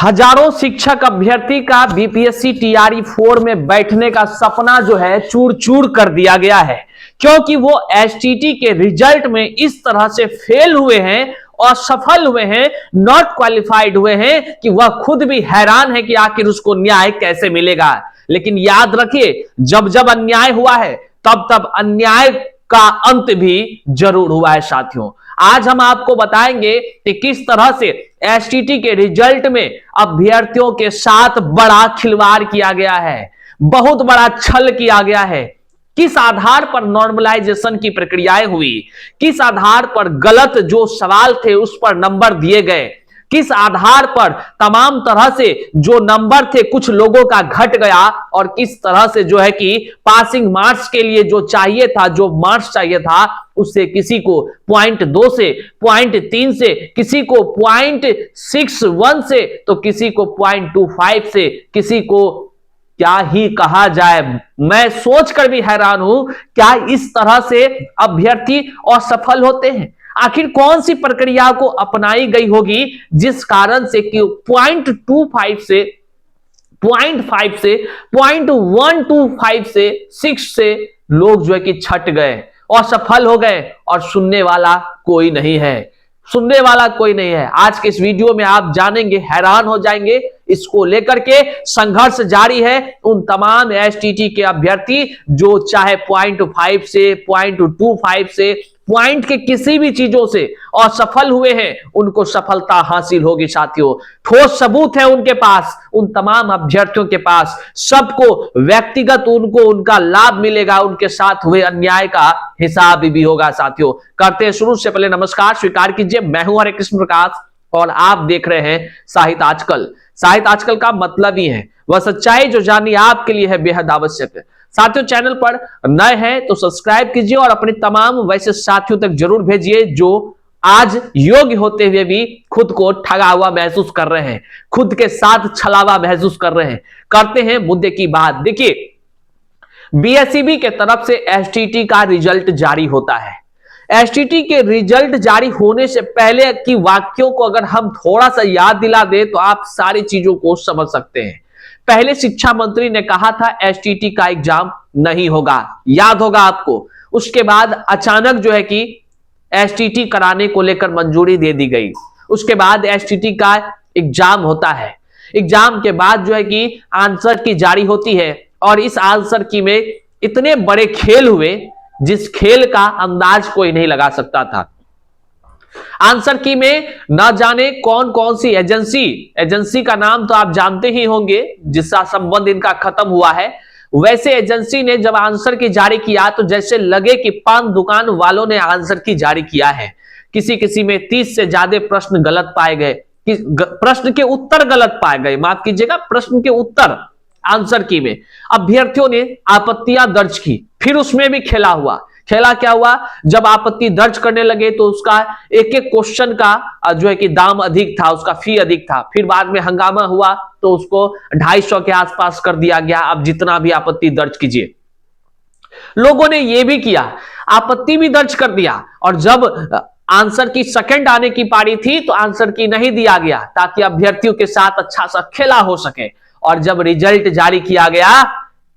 हजारों शिक्षक अभ्यर्थी का बीपीएससी टीआरई 4 में बैठने का सपना जो है चूर चूर कर दिया गया है, क्योंकि वो एसटीटी के रिजल्ट में इस तरह से फेल हुए हैं, असफल हुए हैं, नॉट क्वालिफाइड हुए हैं कि वह खुद भी हैरान है कि आखिर उसको न्याय कैसे मिलेगा। लेकिन याद रखिए, जब जब अन्याय हुआ है तब तब अन्याय का अंत भी जरूर हुआ है। साथियों, आज हम आपको बताएंगे कि किस तरह से एसटीटी के रिजल्ट में अभ्यर्थियों के साथ बड़ा खिलवाड़ किया गया है, बहुत बड़ा छल किया गया है। किस आधार पर नॉर्मलाइजेशन की प्रक्रियाएं हुई, किस आधार पर गलत जो सवाल थे उस पर नंबर दिए गए, किस आधार पर तमाम तरह से जो नंबर थे कुछ लोगों का घट गया, और किस तरह से जो है कि पासिंग मार्क्स के लिए जो चाहिए था, जो मार्क्स चाहिए था, उससे किसी को 0.2 से 0.3 से, किसी को 0.61 से, तो किसी को 0.25 से, किसी को क्या ही कहा जाए। मैं सोचकर भी हैरान हूं, क्या इस तरह से अभ्यर्थी असफल होते हैं? आखिर कौन सी प्रक्रिया को अपनाई गई होगी जिस कारण से कि 0.25 से 0.5 से 0.125 से 6 से लोग जो है कि छट गए, असफल हो गए, और सुनने वाला कोई नहीं है, सुनने वाला कोई नहीं है। आज के इस वीडियो में आप जानेंगे, हैरान हो जाएंगे। इसको लेकर के संघर्ष जारी है उन तमाम एसटीटी के अभ्यर्थी जो चाहे 0.5 से 0.25 से पॉइंट के किसी भी चीजों से असफल हुए हैं, उनको सफलता हासिल होगी। साथियों, ठोस सबूत है उनके पास, उन तमाम अभ्यर्थियों के पास, सबको व्यक्तिगत उनको उनका लाभ मिलेगा, उनके साथ हुए अन्याय का हिसाब भी होगा। साथियों, करते हैं शुरू से पहले नमस्कार स्वीकार कीजिए, मैं हूं हरे कृष्ण प्रकाश और आप देख रहे हैं साहित्य आजकल। साहित्य आजकल का मतलब ही है वह सच्चाई जो जाननी आपके लिए है बेहद आवश्यक है। साथियों, चैनल पर नए हैं तो सब्सक्राइब कीजिए और अपने तमाम वैसे साथियों तक जरूर भेजिए जो आज योग्य होते हुए भी खुद को ठगा हुआ महसूस कर रहे हैं, खुद के साथ छलावा महसूस कर रहे हैं। करते हैं मुद्दे की बात। देखिए, बीएसईबी के तरफ से एसटीटी का रिजल्ट जारी होता है। एसटीटी के रिजल्ट जारी होने से पहले की वाक्यों को अगर हम थोड़ा सा याद दिला दें तो आप सारी चीजों को समझ सकते हैं। पहले शिक्षा मंत्री ने कहा था एसटीटी का एग्जाम नहीं होगा, याद होगा आपको। उसके बाद अचानक जो है कि एसटीटी कराने को लेकर मंजूरी दे दी गई। उसके बाद एसटीटी का एग्जाम होता है। एग्जाम के बाद जो है कि आंसर की जारी होती है, और इस आंसर की में इतने बड़े खेल हुए जिस खेल का अंदाज कोई नहीं लगा सकता था। आंसर की में ना जाने कौन कौन सी एजेंसी का नाम तो आप जानते ही होंगे जिसका संबंध इनका खत्म हुआ है। वैसे एजेंसी ने जब आंसर की जारी किया तो जैसे लगे कि पान दुकान वालों ने आंसर की जारी किया है। किसी किसी में 30 से ज्यादा प्रश्न गलत पाए गए, प्रश्न के उत्तर गलत पाए गए, माफ कीजिएगा, प्रश्न के उत्तर आंसर की में। अभ्यर्थियों ने आपत्तियां दर्ज की, फिर उसमें भी खेला हुआ। खेला क्या हुआ, जब आपत्ति दर्ज करने लगे तो उसका एक एक क्वेश्चन का जो है कि दाम अधिक था, उसका फी अधिक था। फिर बाद में हंगामा हुआ तो उसको 250 के आसपास कर दिया गया। अब जितना भी आपत्ति दर्ज कीजिए। लोगों ने यह भी किया, आपत्ति भी दर्ज कर दिया, और जब आंसर की सेकंड आने की पारी थी तो आंसर की नहीं दिया गया ताकि अभ्यर्थियों के साथ अच्छा सा खेला हो सके। और जब रिजल्ट जारी किया गया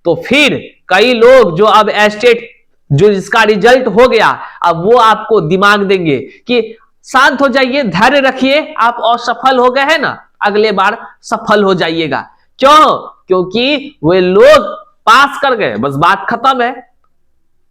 तो फिर कई लोग जो अब एस्टेट जो जिसका रिजल्ट हो गया, अब वो आपको दिमाग देंगे कि शांत हो जाइए, धैर्य रखिए, आप असफल हो गए हैं ना, अगले बार सफल हो जाइएगा। क्यों? क्योंकि वे लोग पास कर गए, बस बात खत्म है।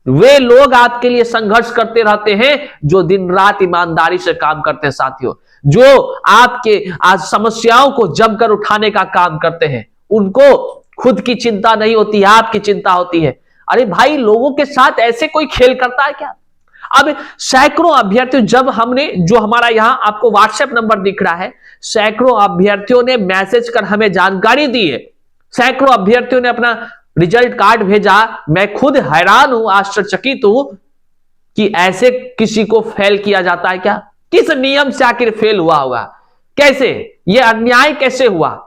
वे लोग आपके लिए संघर्ष करते रहते हैं जो दिन रात ईमानदारी से काम करते हैं। साथियों, जो आपके आज समस्याओं को जमकर उठाने का काम करते हैं, उनको खुद की चिंता नहीं होती है, आपकी चिंता होती है। अरे भाई, लोगों के साथ ऐसे कोई खेल करता है क्या? अब सैकड़ों अभ्यर्थियों, जब हमने जो हमारा यहां आपको व्हाट्सएप नंबर दिख रहा है, सैकड़ों अभ्यर्थियों ने मैसेज कर हमें जानकारी दी है। सैकड़ों अभ्यर्थियों ने अपना रिजल्ट कार्ड भेजा। मैं खुद हैरान हूं, आश्चर्यचकित हूं कि ऐसे किसी को फेल किया जाता है क्या? किस नियम से आखिर फेल हुआ होगा? कैसे? यह अन्याय कैसे हुआ?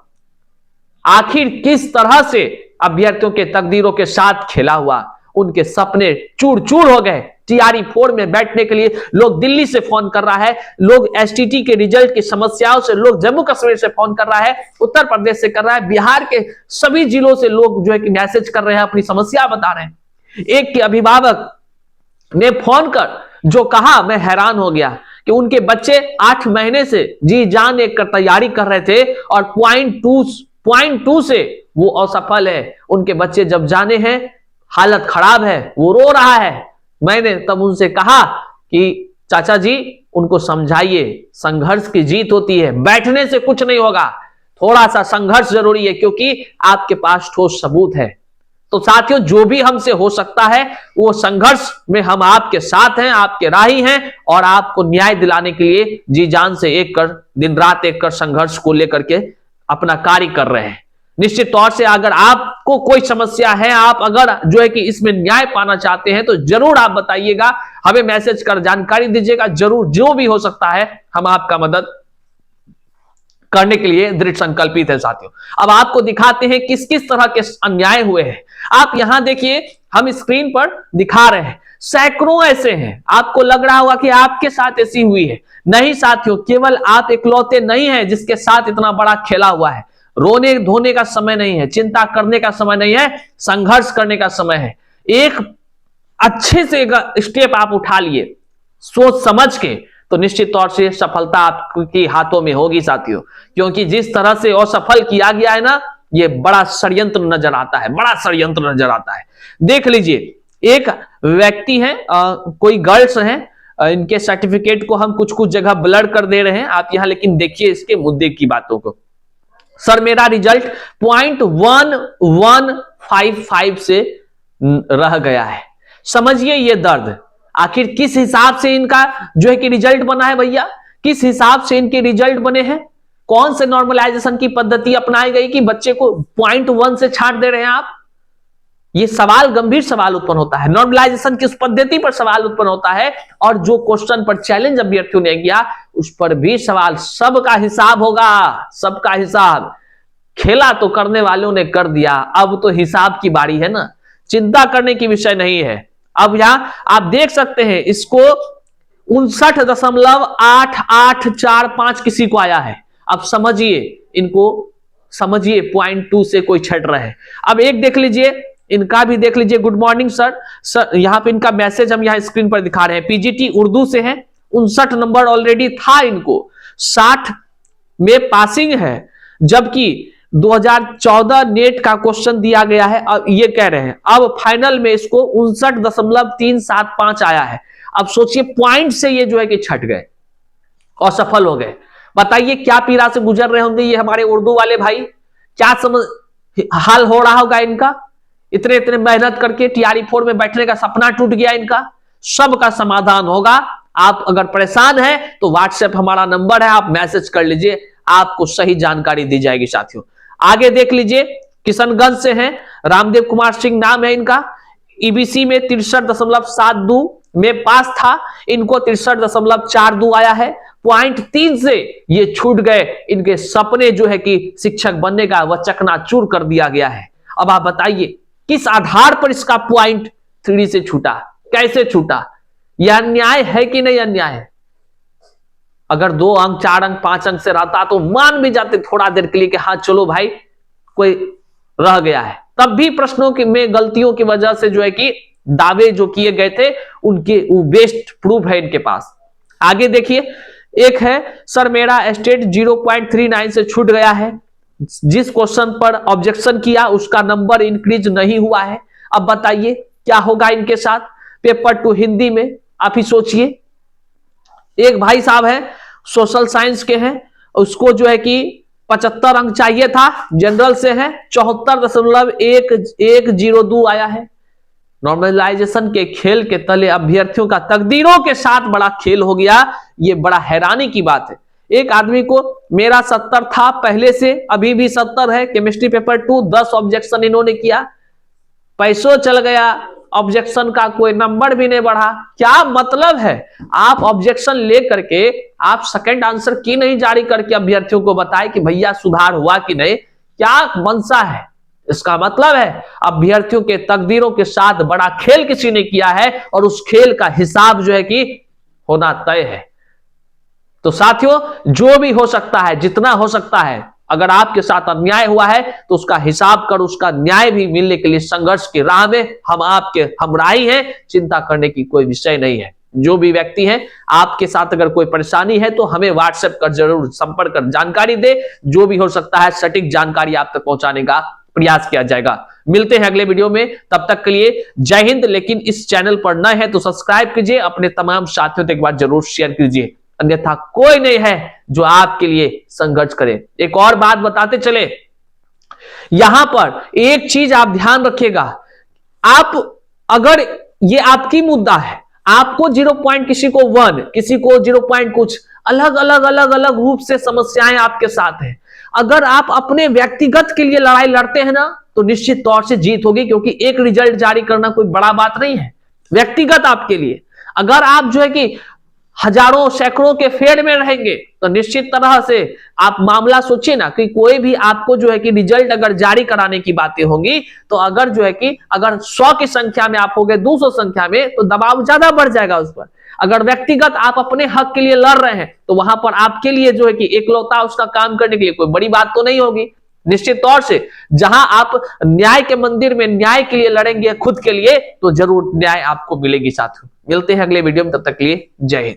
आखिर किस तरह से अभ्यर्थियों के तकदीरों के साथ खेला हुआ? उनके सपने चूर चूर हो गए। टीआरई 4 में बैठने के लिए लोग दिल्ली से फोन कर रहा है, लोग एसटीटी के रिजल्ट की समस्याओं से, लोग जम्मू कश्मीर से फोन कर रहा है, उत्तर प्रदेश से कर रहा है, बिहार के सभी जिलों से लोग जो है कि मैसेज कर रहे हैं, अपनी समस्या बता रहे हैं। एक के अभिभावक ने फोन कर जो कहा, मैं हैरान हो गया कि उनके बच्चे 8 महीने से जी जान एक तैयारी कर रहे थे और पॉइंट टू से वो असफल है। उनके बच्चे जब जाने हैं हालत खराब है, वो रो रहा है। मैंने तब उनसे कहा कि चाचा जी उनको समझाइए, संघर्ष की जीत होती है, बैठने से कुछ नहीं होगा, थोड़ा सा संघर्ष जरूरी है, क्योंकि आपके पास ठोस सबूत है। तो साथियों, जो भी हमसे हो सकता है वो संघर्ष में हम आपके साथ हैं, आपके राही हैं और आपको न्याय दिलाने के लिए जी जान से एक कर, दिन रात एक कर संघर्ष को लेकर के अपना कार्य कर रहे हैं। निश्चित तौर से अगर आपको कोई समस्या है, आप अगर जो है कि इसमें न्याय पाना चाहते हैं तो जरूर आप बताइएगा, हमें मैसेज कर जानकारी दीजिएगा। जरूर जो भी हो सकता है हम आपका मदद करने के लिए दृढ़ संकल्पित है। साथियों, अब आपको दिखाते हैं किस किस तरह के अन्याय हुए हैं। आप यहां देखिए, हम स्क्रीन पर दिखा रहे हैं, सैकड़ों ऐसे हैं। आपको लग रहा होगा कि आपके साथ ऐसी हुई है, नहीं साथियों, केवल आप इकलौते नहीं हैं जिसके साथ इतना बड़ा खेला हुआ है। रोने धोने का समय नहीं है, चिंता करने का समय नहीं है, संघर्ष करने का समय है। एक अच्छे से स्टेप आप उठा लिए सोच समझ के, तो निश्चित तौर से सफलता आपके हाथों में होगी साथियों। क्योंकि जिस तरह से असफल किया गया है ना, ये बड़ा षड्यंत्र नजर आता है, बड़ा षड्यंत्र नजर आता है। देख लीजिए, एक व्यक्ति है, कोई गर्ल्स हैं, इनके सर्टिफिकेट को हम कुछ कुछ जगह ब्लर कर दे रहे हैं आप यहां, लेकिन देखिए इसके मुद्दे की बातों को। सर मेरा रिजल्ट 0.1155 से रह गया है। समझिए ये दर्द, आखिर किस हिसाब से इनका जो है कि रिजल्ट बना है भैया, किस हिसाब से इनके रिजल्ट बने हैं, कौन से नॉर्मलाइजेशन की पद्धति अपनाई गई कि बच्चे को 0.1 से छांट दे रहे हैं आप। ये सवाल, गंभीर सवाल उत्पन्न होता है। नॉर्मलाइजेशन किस पद्धति पर सवाल उत्पन्न होता है, और जो क्वेश्चन पर चैलेंज अभ्यर्थियों ने किया उस पर भी सवाल। सबका हिसाब होगा, सबका हिसाब। खेला तो करने वालों ने कर दिया, अब तो हिसाब की बारी है ना, चिंता करने की विषय नहीं है। अब यहां आप देख सकते हैं, इसको 59.8845 किसी को आया है। अब समझिए, इनको समझिए 0.2 से कोई छट रहा है। अब एक देख लीजिए, इनका भी देख लीजिए। गुड मॉर्निंग सर, यहां पे इनका मैसेज हम यहां स्क्रीन पर दिखा रहे हैं। पीजीटी उर्दू से है, 59 नंबर ऑलरेडी था इनको, 60 में पासिंग है, जबकि 2014 नेट का क्वेश्चन दिया गया है। अब ये कह रहे हैं अब फाइनल में इसको 59.375 आया है। अब सोचिए, पॉइंट से ये जो है कि छट गए और सफल हो गए। बताइए क्या पीड़ा से गुजर रहे होंगे ये हमारे उर्दू वाले भाई, क्या समझ हाल हो रहा होगा इनका। इतने इतने मेहनत करके टीआरई 4 में बैठने का सपना टूट गया इनका। सबका समाधान होगा। आप अगर परेशान हैं तो व्हाट्सएप हमारा नंबर है, आप मैसेज कर लीजिए, आपको सही जानकारी दी जाएगी साथियों। आगे देख लीजिए, किशनगंज से हैं, रामदेव कुमार सिंह नाम है इनका। ईबीसी में 63.72 में पास था, इनको 63.42 आया है। 0.3 से ये छूट गए। इनके सपने जो है कि शिक्षक बनने का वह चकनाचूर कर दिया गया है। अब आप बताइए किस आधार पर इसका 0.3 से छूटा, कैसे छूटा, यह अन्याय है कि नहीं अन्याय है। अगर 2 अंक 4 अंक 5 अंक से रहता तो मान भी जाते थोड़ा देर के लिए कि हाँ चलो भाई कोई रह गया है। तब भी प्रश्नों की में गलतियों की वजह से जो है कि दावे जो किए गए थे उनके वो बेस्ट प्रूफ है इनके पास। आगे देखिए, एक है सर मेरा स्टेट 0.39 से छूट गया है, जिस क्वेश्चन पर ऑब्जेक्शन किया उसका नंबर इंक्रीज नहीं हुआ है। अब बताइए क्या होगा इनके साथ। पेपर 2 हिंदी में आप ही सोचिए, एक भाई साहब है सोशल साइंस के हैं, उसको जो है कि 75 अंक चाहिए था, जनरल से है, 74.1102 आया है। नॉर्मलाइजेशन के खेल के तले अभ्यर्थियों का तकदीरों के साथ बड़ा खेल हो गया। ये बड़ा हैरानी की बात है। एक आदमी को मेरा 70 था पहले से, अभी भी 70 है। केमिस्ट्री पेपर 2 10 ऑब्जेक्शन इन्होंने किया, पैसों चल गया, ऑब्जेक्शन का कोई नंबर भी नहीं बढ़ा। क्या मतलब है, आप ऑब्जेक्शन लेकर के आप सेकंड आंसर की नहीं जारी करके अभ्यर्थियों को बताएं कि भैया सुधार हुआ कि नहीं, क्या मंशा है। इसका मतलब है अभ्यर्थियों के तकदीरों के साथ बड़ा खेल किसी ने किया है और उस खेल का हिसाब जो है कि होना तय है। तो साथियों, जो भी हो सकता है, जितना हो सकता है, अगर आपके साथ अन्याय हुआ है तो उसका हिसाब कर उसका न्याय भी मिलने के लिए संघर्ष की राह में हम आपके हमराही हैं। चिंता करने की कोई विषय नहीं है। जो भी व्यक्ति है, आपके साथ अगर कोई परेशानी है तो हमें व्हाट्सएप कर जरूर संपर्क कर जानकारी दे। जो भी हो सकता है सटीक जानकारी आप तक पहुंचाने का प्रयास किया जाएगा। मिलते हैं अगले वीडियो में, तब तक के लिए जय हिंद। लेकिन इस चैनल पर नए हैं तो सब्सक्राइब कीजिए, अपने तमाम साथियों तक एक बार जरूर शेयर कीजिए, अन्यथा कोई नहीं है जो आपके लिए संघर्ष करे। एक और बात बताते चले, यहां पर एक चीज आप ध्यान रखिएगा, आप अगर ये आपकी मुद्दा है, आपको 0 पॉइंट, किसी को 1, किसी को 0 पॉइंट कुछ, अलग अलग रूप से समस्याएं आपके साथ हैं। अगर आप अपने व्यक्तिगत के लिए लड़ाई लड़ते हैं ना तो निश्चित तौर से जीत होगी, क्योंकि एक रिजल्ट जारी करना कोई बड़ा बात नहीं है। व्यक्तिगत आपके लिए अगर आप जो है कि हजारों सैकड़ों के फेड में रहेंगे तो निश्चित तरह से आप मामला सोचिए ना कि कोई भी आपको जो है कि रिजल्ट अगर जारी कराने की बातें होंगी तो अगर जो है कि अगर 100 की संख्या में आप हो गए 200 संख्या में तो दबाव ज्यादा बढ़ जाएगा उस पर। अगर व्यक्तिगत आप अपने हक के लिए लड़ रहे हैं तो वहां पर आपके लिए जो है कि एकलौता उसका काम करने के लिए कोई बड़ी बात तो नहीं होगी। निश्चित तौर से जहां आप न्याय के मंदिर में न्याय के लिए लड़ेंगे खुद के लिए तो जरूर न्याय आपको मिलेगी। साथियों, मिलते हैं अगले वीडियो में, तब तक के लिए जय हिंद।